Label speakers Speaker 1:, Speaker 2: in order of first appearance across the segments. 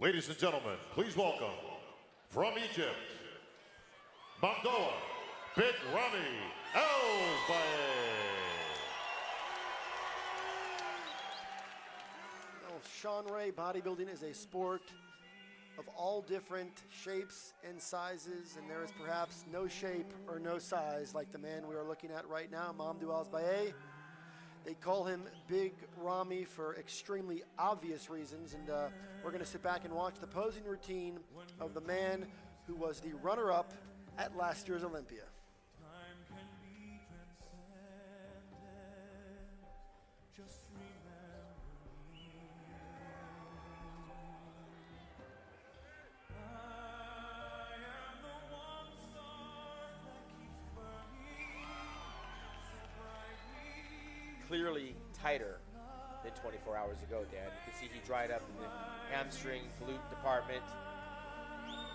Speaker 1: Ladies and gentlemen, please welcome from Egypt, Mongola, Big Ramy Elsbaye.
Speaker 2: Sean Ray, bodybuilding is a sport of all different shapes and sizes, and there is perhaps no shape or no size like the man we are looking at right now, Mamadou Elsbaye. They call him Big Ramy for extremely obvious reasons, and we're going to sit back and watch the posing routine of the man who was the runner-up at last year's Olympia.
Speaker 3: Clearly tighter than 24 hours ago, Dan. You can see he dried up in the hamstring, glute department.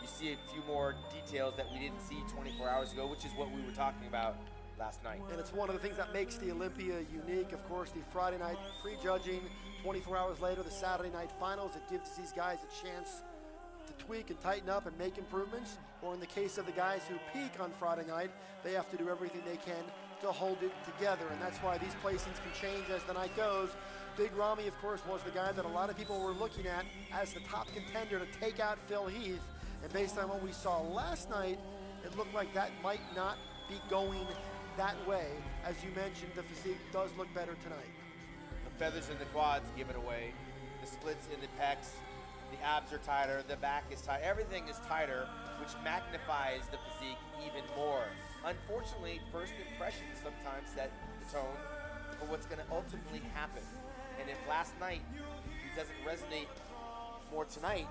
Speaker 3: You see a few more details that we didn't see 24 hours ago, which is what we were talking about last night.
Speaker 2: And it's one of the things that makes the Olympia unique. Of course, the Friday night pre-judging, 24 hours later, the Saturday night finals. It gives these guys a chance to tweak and tighten up and make improvements. Or in the case of the guys who peak on Friday night, they have to do everything they can to hold it together, and that's why these placings can change as the night goes. Big Ramy, of course, was the guy that a lot of people were looking at as the top contender to take out Phil Heath, and based on what we saw last night, it looked like that might not be going that way. As you mentioned, the physique does look better tonight.
Speaker 3: The feathers in the quads give it away, the splits in the pecs, the abs are tighter, the back is tight, everything is tighter, which magnifies the physique even more. Unfortunately, first impressions sometimes set the tone for what's going to ultimately happen. And if last night he doesn't resonate more tonight,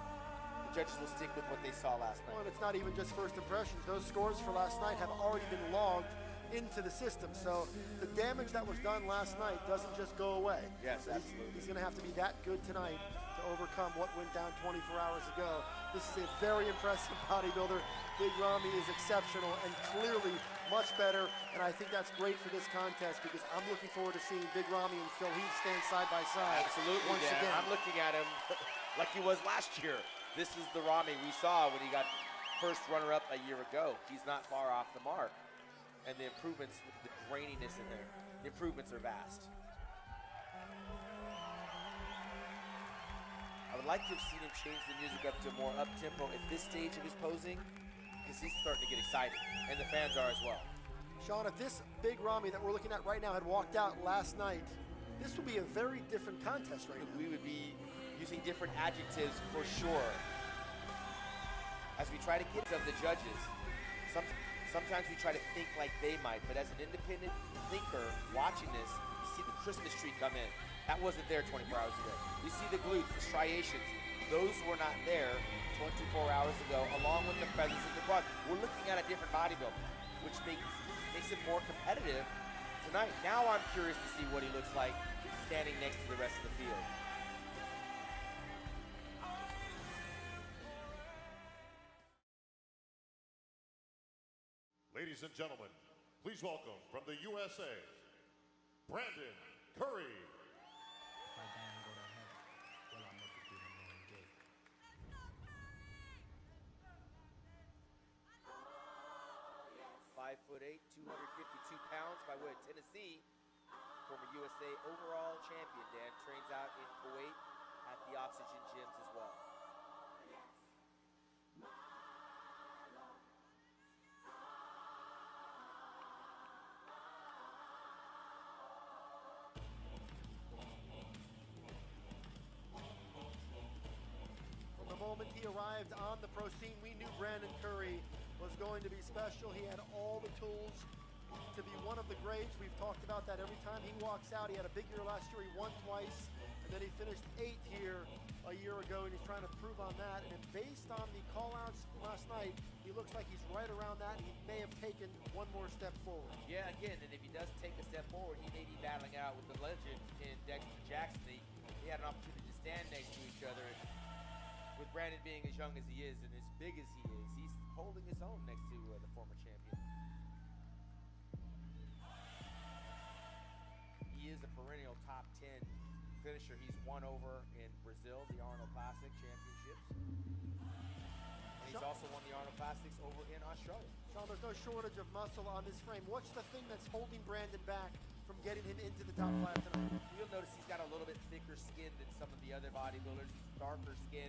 Speaker 3: the judges will stick with what they saw last night.
Speaker 2: Well, and it's not even just first impressions. Those scores for last night have already been logged into the system. So the damage that was done last night doesn't just go away.
Speaker 3: Yes, absolutely.
Speaker 2: He's going to have to be that good tonight to overcome what went down 24 hours ago. This is a very impressive bodybuilder. Big Ramy is exceptional and clearly much better, and I think that's great for this contest because I'm looking forward to seeing Big Ramy and Phil Heath stand side by side.
Speaker 3: Absolutely,
Speaker 2: once again.
Speaker 3: I'm looking at him like he was last year. This is the Ramy we saw when he got first runner-up a year ago. He's not far off the mark. And the improvements, look at the graininess in there. The improvements are vast. I would like to have seen him change the music up to more up-tempo at this stage of his posing, because he's starting to get excited, and the fans are as well.
Speaker 2: Sean, if this Big Ramy that we're looking at right now had walked out last night, this would be a very different contest right now.
Speaker 3: We would be using different adjectives for sure. As we try to get to the judges, sometimes we try to think like they might, but as an independent thinker watching this, you see the Christmas tree come in. That wasn't there 24 hours ago. You see the glutes, the striations. Those were not there 24 hours ago, along with the feathers in the quad. We're looking at a different bodybuilder, which makes it more competitive tonight. Now I'm curious to see what he looks like standing next to the rest of the field.
Speaker 1: Ladies and gentlemen, please welcome from the USA, Brandon Curry.
Speaker 4: If I die and go to heaven, well, I'll make it through the morning gate.
Speaker 3: 5'8", 252 pounds by way of Tennessee. Former USA overall champion, Dan, trains out in Kuwait at the Oxygen gyms as well.
Speaker 2: From the moment he arrived on the pro scene, we knew Brandon Curry was going to be special. He had all the tools to be one of the greats. We've talked about that every time he walks out. He had a big year last year. He won twice, and then he finished 8th here a year ago, and he's trying to prove on that. And based on the call-outs last night, he looks like he's right around that, and he may have taken one more step forward.
Speaker 3: Yeah, again, and if he does take a step forward, he may be battling out with the legend in Dexter Jackson. He had an opportunity to stand next to each other. And with Brandon being as young as he is and as big as he is, he's holding his own next to the former champion. He is a perennial top 10 finisher. He's won over in Brazil, the Arnold Classic Championships. Classics over in Australia.
Speaker 2: Sean, there's no shortage of muscle on this frame. What's the thing that's holding Brandon back from getting him into the top 5 tonight?
Speaker 3: You'll notice he's got a little bit thicker skin than some of the other bodybuilders. He's darker skin,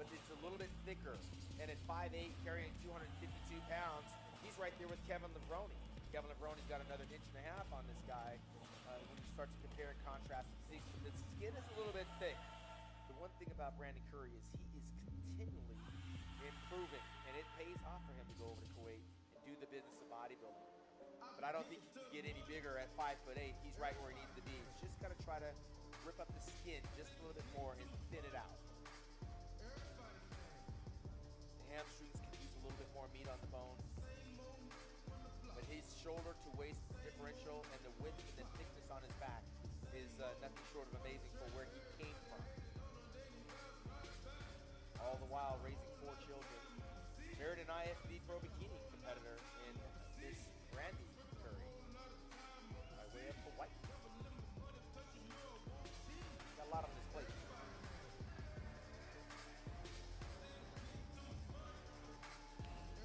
Speaker 3: but it's a little bit thicker. And at 5'8", carrying 252 pounds, he's right there with Kevin Levrone. Kevin Levrone got another 1.5 inches on this guy when you start to compare and contrast the physiques. But the skin is a little bit thick. The one thing about Brandon Curry is he is continually improving, and it pays off for him to go over to Kuwait and do the business of bodybuilding. But I don't think he can get any bigger at 5'8". He's right where he needs to be. He's just got to try to rip up the skin just a little bit more and thin it out. The hamstrings can use a little bit more meat on the bone. But his shoulder to waist differential and the width and the thickness on his back is nothing short of amazing for where he came from. All the while raising 4 children. Married an IFB Pro Bikini competitor in this Randy Curry by way of Hawaii. Got a lot on his plate.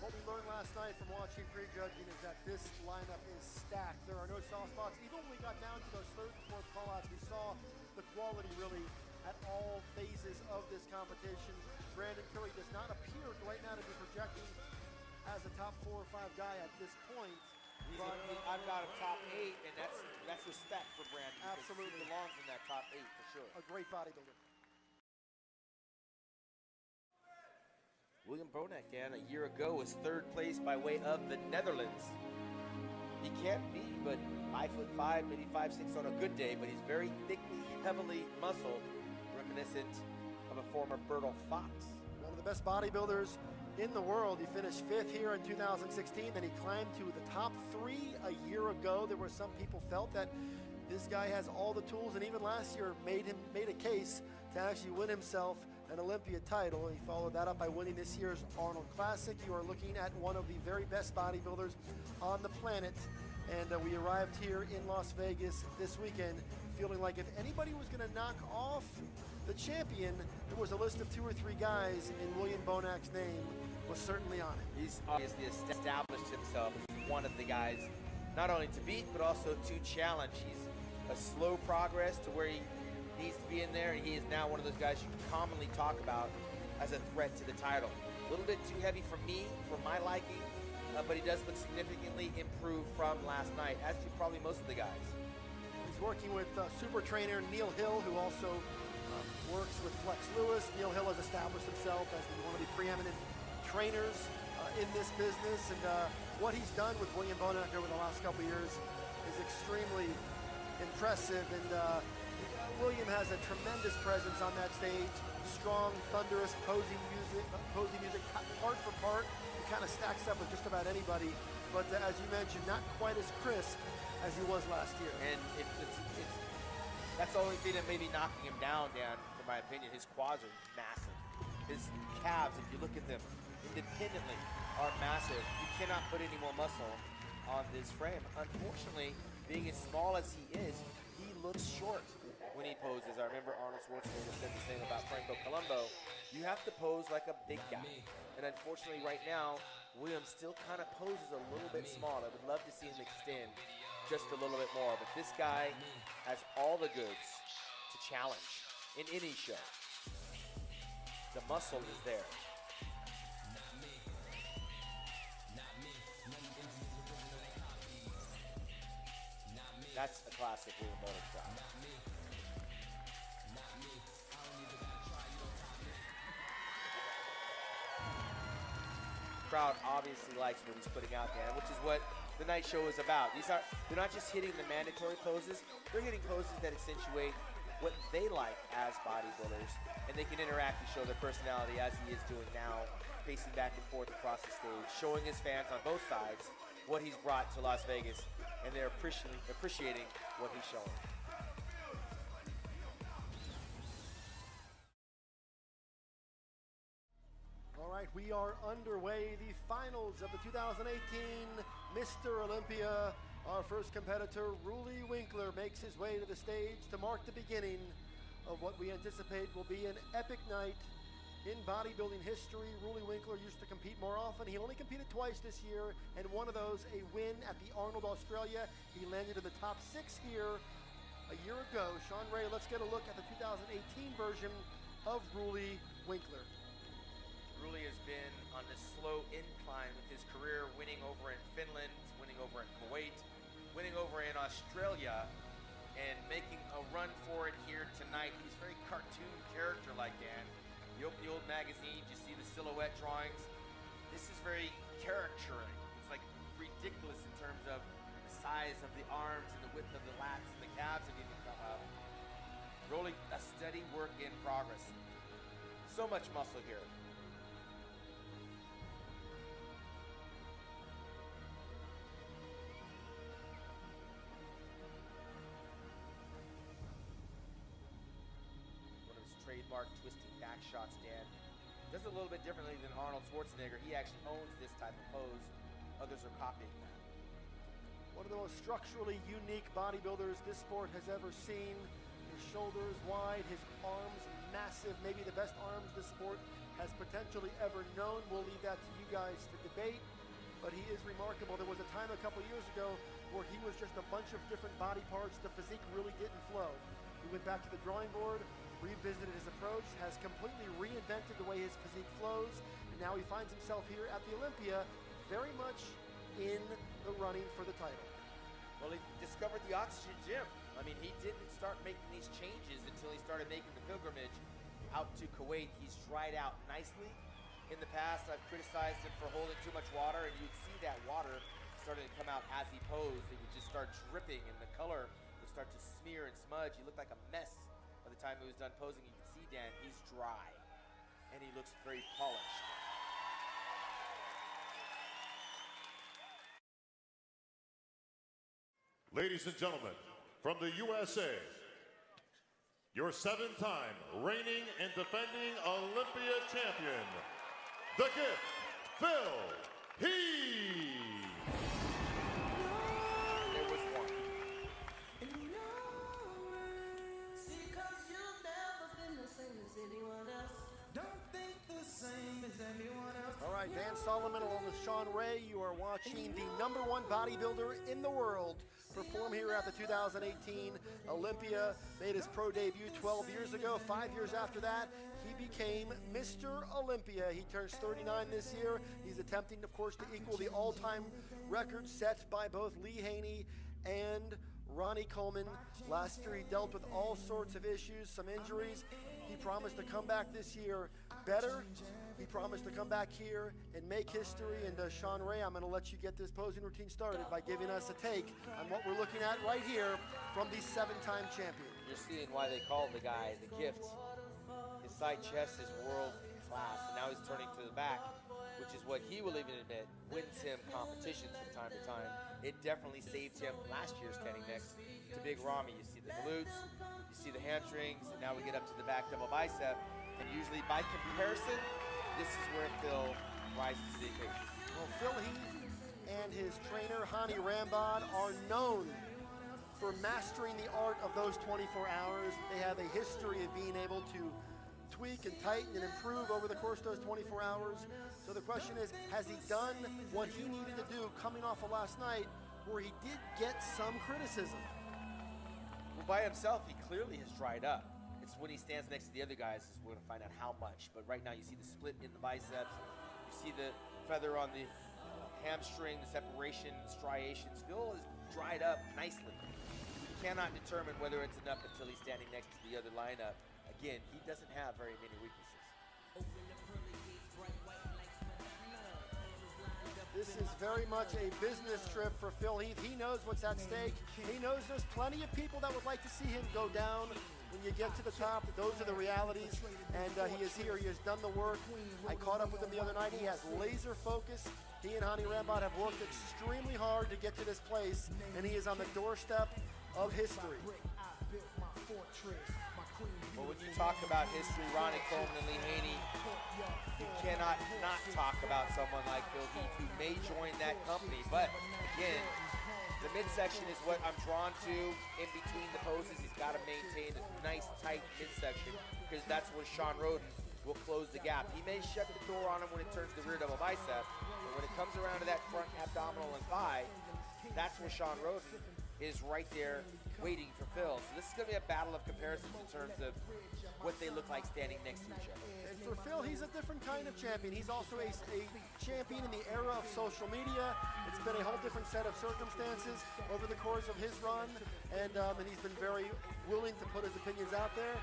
Speaker 2: What we learned last night from watching prejudging is that this lineup is stacked. There are no soft spots. Even when we got down to those third and fourth callouts, we saw the quality really at all phases of this competition. Brandon Curry does not appear right now to be projecting as a top 4 or 5 guy at this point.
Speaker 3: I've got a top 8, and that's respect for Brandon.
Speaker 2: Absolutely.
Speaker 3: He belongs in that top 8 for sure.
Speaker 2: A great bodybuilder.
Speaker 3: William Bonac, Dan, a year ago was 3rd place by way of the Netherlands. He can't be but 5'5", maybe 5'6" on a good day, but he's very thickly, heavily muscled, reminiscent of a former Bertil Fox.
Speaker 2: One of the best bodybuilders in the world. He finished 5th here in 2016, then he climbed to the top 3 a year ago. There were some people felt that this guy has all the tools, and even last year made a case to actually win himself an Olympia title. He followed that up by winning this year's Arnold Classic. You are looking at one of the very best bodybuilders on the planet, and we arrived here in Las Vegas this weekend feeling like if anybody was going to knock off the champion, there was a list of 2 or 3 guys, and William Bonac's name was certainly on it.
Speaker 3: He's obviously established himself as one of the guys not only to beat but also to challenge. He's a slow progress to where he needs to be in there, and he is now one of those guys you commonly talk about as a threat to the title. A little bit too heavy for me, for my liking, but he does look significantly improved from last night, as do probably most of the guys.
Speaker 2: He's working with super trainer Neil Hill, who also works with Flex Lewis. Neil Hill has established himself as one of the preeminent trainers in this business, and what he's done with William Bonac over the last couple of years is extremely impressive, and William has a tremendous presence on that stage. Strong, thunderous posing music, part for part. He kind of stacks up with just about anybody, but as you mentioned, not quite as crisp as he was last year.
Speaker 3: And that's the only thing that may be knocking him down, Dan, in my opinion. His quads are massive. His calves, if you look at them independently, are massive. You cannot put any more muscle on this frame. Unfortunately, being as small as he is, he looks short when he poses. I remember Arnold Schwarzenegger said the same about Franco Columbu. You have to pose like a big guy. And unfortunately right now, William still kind of poses a little bit small. I would love to see him extend just a little bit more. But this guy has all the goods to challenge in any show. The muscle is there. That's a classic William Bonac shot. Crowd obviously likes what he's putting out there, which is what the night show is about. They're not just hitting the mandatory poses, they're hitting poses that accentuate what they like as bodybuilders, and they can interact and show their personality as he is doing now, pacing back and forth across the stage, showing his fans on both sides what he's brought to Las Vegas, and they're appreciating what he's showing.
Speaker 2: All right, we are underway. The finals of the 2018 Mr. Olympia. Our first competitor, Ruli Winkler, makes his way to the stage to mark the beginning of what we anticipate will be an epic night In bodybuilding history, Ruli Winkler used to compete more often. He only competed twice this year, and one of those, a win at the Arnold, Australia. He landed in the top 6 here a year ago. Sean Ray, let's get a look at the 2018 version of Ruli Winkler.
Speaker 3: Ruli has been on this slow incline with his career, winning over in Finland, winning over in Kuwait, winning over in Australia, and making a run for it here tonight. He's very cartoon character-like, Dan. You open the old magazines, you see the silhouette drawings. This is very caricaturing. It's like ridiculous in terms of the size of the arms and the width of the lats and the calves have even come up. Really a steady work in progress. So much muscle here. Trademark twisting back shots, Dan. Does it a little bit differently than Arnold Schwarzenegger. He actually owns this type of pose. Others are copying that.
Speaker 2: One of the most structurally unique bodybuilders this sport has ever seen. His shoulders wide, his arms massive, maybe the best arms this sport has potentially ever known. We'll leave that to you guys to debate, but he is remarkable. There was a time a couple years ago where he was just a bunch of different body parts. The physique really didn't flow. He went back to the drawing board, revisited his approach, has completely reinvented the way his physique flows, and now he finds himself here at the Olympia, very much in the running for the title.
Speaker 3: Well, he discovered the oxygen gym. I mean, he didn't start making these changes until he started making the pilgrimage out to Kuwait. He's dried out nicely. In the past, I've criticized him for holding too much water, and you'd see that water starting to come out as he posed. It would just start dripping, and the color would start to smear and smudge. He looked like a mess. By the time he was done posing, you could see, Dan, he's dry, and he looks very polished.
Speaker 1: Ladies and gentlemen, from the USA, your 7-time reigning and defending Olympia champion, the Gift, Phil Heath.
Speaker 3: There was one.
Speaker 2: All right, Dan Solomon along with Sean Ray, you are watching the #1 bodybuilder in the world perform here at the 2018 Olympia. Made his pro debut 12 years ago. 5 years after that, he became Mr. Olympia. He turns 39 this year. He's attempting, of course, to equal the all-time record set by both Lee Haney and Ronnie Coleman. Last year, he dealt with all sorts of issues, some injuries. He promised to come back this year better. He promised to come back here and make history. And Sean Ray, I'm going to let you get this posing routine started by giving us a take on what we're looking at right here from the 7-time champion.
Speaker 3: You're seeing why they call the guy the Gift. His side chest is world class, and now he's turning to the back, which is what he will even admit wins him competitions from time to time. It definitely saved him last year standing next to Big Ramy. You see the glutes, you see the hamstrings, and now we get up to the back double bicep. And usually by comparison, this is where Phil rises to the occasion.
Speaker 2: Well, Phil Heath and his trainer, Hani Rambod, are known for mastering the art of those 24 hours. They have a history of being able to tweak and tighten and improve over the course of those 24 hours. So the question is, has he done what he needed to do coming off of last night, where he did get some criticism?
Speaker 3: Well, by himself, he clearly has dried up. It's when he stands next to the other guys is we're going to find out how much. But right now you see the split in the biceps. You see the feather on the hamstring, the separation, striations. Phil is dried up nicely. You cannot determine whether it's enough until he's standing next to the other lineup. Again, he doesn't have very many weaknesses.
Speaker 2: This is very much a business trip for Phil Heath. He knows what's at stake. He knows there's plenty of people that would like to see him go down. When you get to the top, those are the realities. And he is here. He has done the work. I caught up with him the other night. He has laser focus. He and Hani Rambod have worked extremely hard to get to this place, and he is on the doorstep of history.
Speaker 3: Well, when you talk about history, Ronnie Coleman and Lee Haney, you cannot not talk about someone like Phil Heath, who may join that company. But again, the midsection is what I'm drawn to. In between the poses, he's got to maintain a nice, tight midsection, because that's where Sean Roden will close the gap. He may shut the door on him when it turns to rear double bicep, but when it comes around to that front abdominal and thigh, that's where Sean Roden is right there waiting for Phil. So this is going to be a battle of comparisons in terms of what they look like standing next to each other.
Speaker 2: And for Phil, he's a different kind of champion. He's also a champion in the era of social media. It's been a whole different set of circumstances over the course of his run, and he's been very willing to put his opinions out there,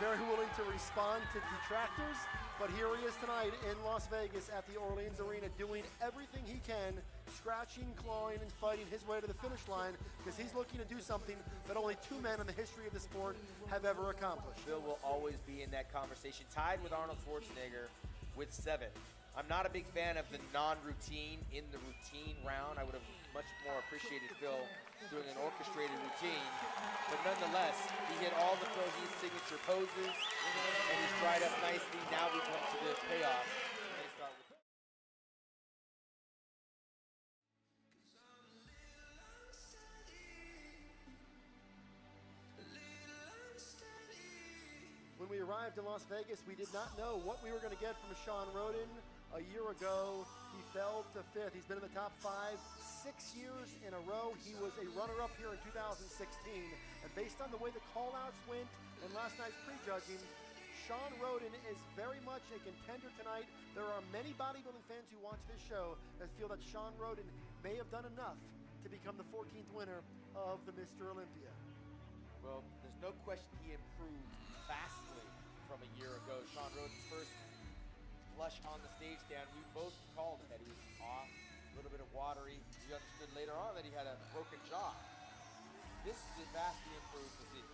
Speaker 2: very willing to respond to detractors. But here he is tonight in Las Vegas at the Orleans Arena doing everything he can, scratching, clawing, and fighting his way to the finish line because he's looking to do something that only two men in the history of the sport have ever accomplished.
Speaker 3: Phil will always be in that conversation, tied with Arnold Schwarzenegger with 7. I'm not a big fan of the non-routine in the routine round. I would have much more appreciated Phil doing an orchestrated routine. But nonetheless, he hit all the Phil Heath signature poses, and he's dried up nicely. Now we come to the payoff. They start with
Speaker 2: When we arrived in Las Vegas, we did not know what we were going to get from Sean Roden. A year ago, he fell to 5th. He's been in the top 5 6 years in a row. He was a runner-up here in 2016. And based on the way the call-outs went and last night's prejudging, Sean Roden is very much a contender tonight. There are many bodybuilding fans who watch this show that feel that Sean Roden may have done enough to become the 14th winner of the Mr. Olympia.
Speaker 3: Well, there's no question he improved vastly from a year ago. Sean Roden's first flush on the stage stand, we both called that he was off, a little bit of watery. We understood later on that he had a broken jaw. This is a vastly improved physique.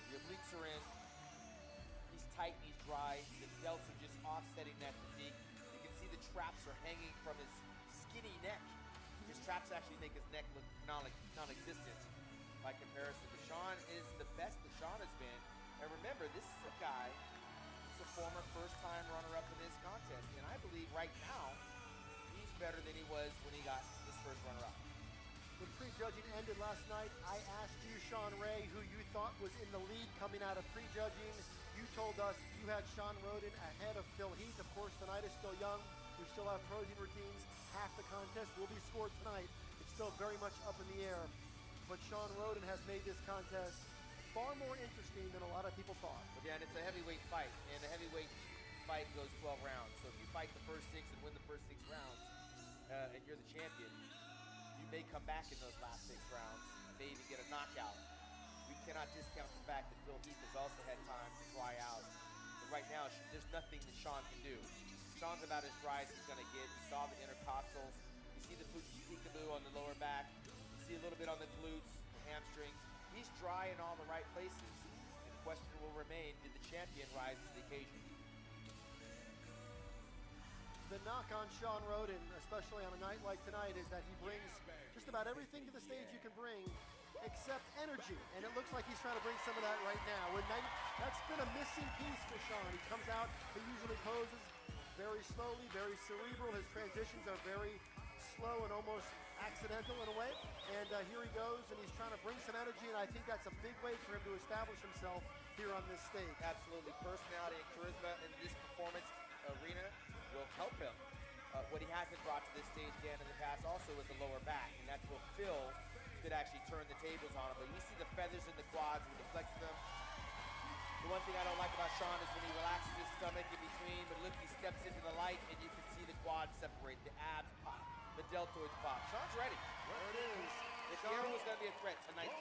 Speaker 3: The obliques are in, he's tight and he's dry, the delts are just offsetting that physique. You can see the traps are hanging from his skinny neck. His traps actually make his neck look non-existent by comparison. But Sean is the best that Sean has been. And remember, this is a guy, he's a former first-time runner-up in this contest. And I believe right now, he's better than he was when he got his first runner-up.
Speaker 2: When prejudging ended last night, I asked you, Sean Ray, who you thought was in the lead coming out of prejudging. You told us you had Sean Roden ahead of Phil Heath. Of course, the night is still young. We still have protein routines. Half the contest will be scored tonight. It's still very much up in the air. But Sean Roden has made this contest far more interesting than a lot of people thought.
Speaker 3: But yeah, and it's a heavyweight fight, and a heavyweight fight goes 12 rounds. So if you fight the first 6 and win the first 6 rounds, and you're the champion, you may come back in those last 6 rounds, and may even get a knockout. We cannot discount the fact that Phil Heath has also had time to dry out. But right now, there's nothing that Sean can do. Sean's about as dry as he's going to get. You saw the intercostals. You see the peekaboo on the lower back. You see a little bit on the glutes, the hamstrings. He's dry in all the right places. And the question will remain, did the champion rise to the occasion?
Speaker 2: The knock on Sean Roden, especially on a night like tonight, is that he brings just about everything to the stage you can bring, except energy. And it looks like he's trying to bring some of that right now. That's been a missing piece for Sean. He comes out, he usually poses very slowly, very cerebral. His transitions are very slow and almost accidental in a way. And here he goes, and he's trying to bring some energy, and I think that's a big way for him to establish himself here on this stage.
Speaker 3: Absolutely. Personality and charisma in this performance arena will help him. What he hasn't brought to this stage, Dan, in the past also is the lower back, and that's where Phil could actually turn the tables on him. But you see the feathers in the quads and deflects them. The one thing I don't like about Sean is when he relaxes his stomach in between, but look, he steps into the light, and you can see the quads separate, the abs pop, the deltoids pop. Sean's ready.
Speaker 2: There it is.
Speaker 3: If Aaron was going to be a threat tonight.